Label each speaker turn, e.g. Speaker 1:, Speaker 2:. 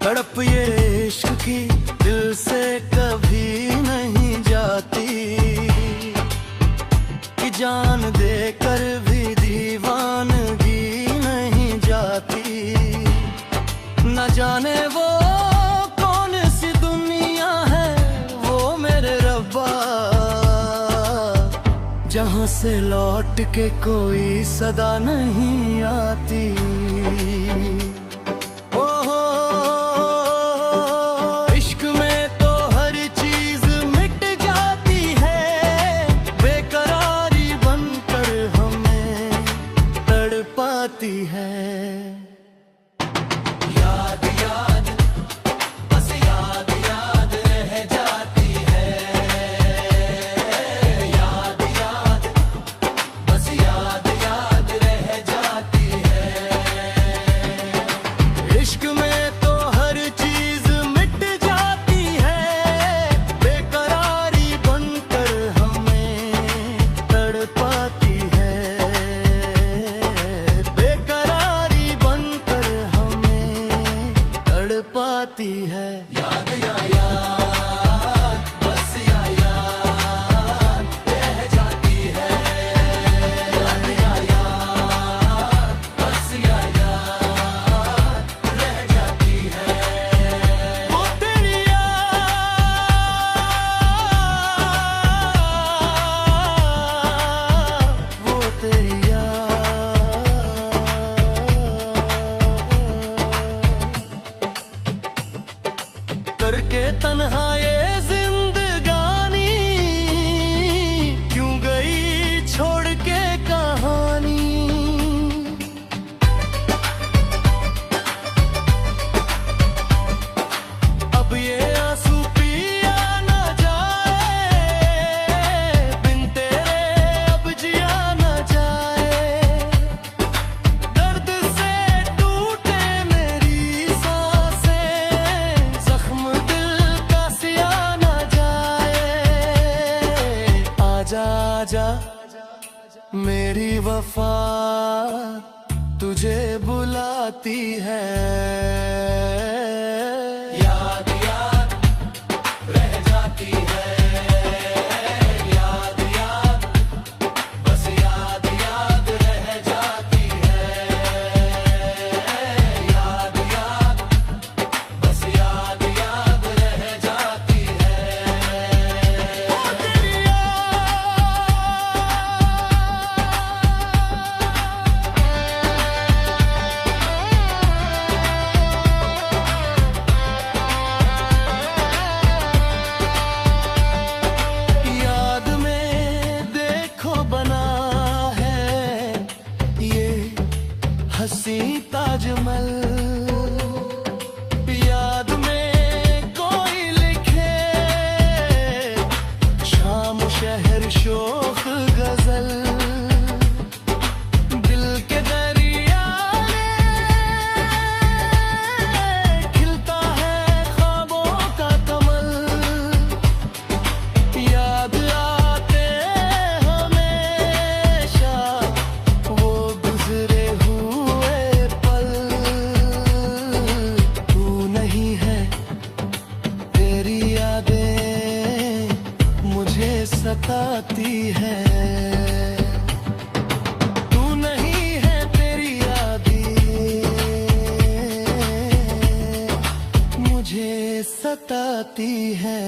Speaker 1: तड़प ये इश्क की दिल से कभी नहीं जाती, कि जान देकर भी दीवानगी नहीं जाती। न जाने वो कौन सी दुनिया है वो मेरे रब्बा, जहाँ से लौट के कोई सदा नहीं आती। याद याद बस याद याद रह जाती है, याद याद बस याद याद रह जाती है। इश्क में तो हर चीज मिट जाती है, बेकरारी बनकर हमें तड़पाती है। पाती है याद या याद बस या याद रह जाती है, याद या याद बस या याद रह जाती है। वो तेरी याद, वो तेरी करके तन्हा ये जिंदगानी, क्यों गई छोड़ के कहानी। अब ये आंसू पिया न जाए, बिन तेरे अब जिया न जाए। दर्द से टूटे मेरी सांसें, जख्म आजा मेरी वफा तुझे बुलाती है। याद याद रह जाती है, याद याद बस याद याद रह जाती है, याद याद बस याद याद रह जाती है। हसी ताजमहल याद में कोई लिखे, शाम शहर शोख गजल। दिल के दरिया में खिलता है ख्वाबों का कमल। याद आते हमेशा वो गुजरे सताती है। तू नहीं है तेरी यादें मुझे सताती है।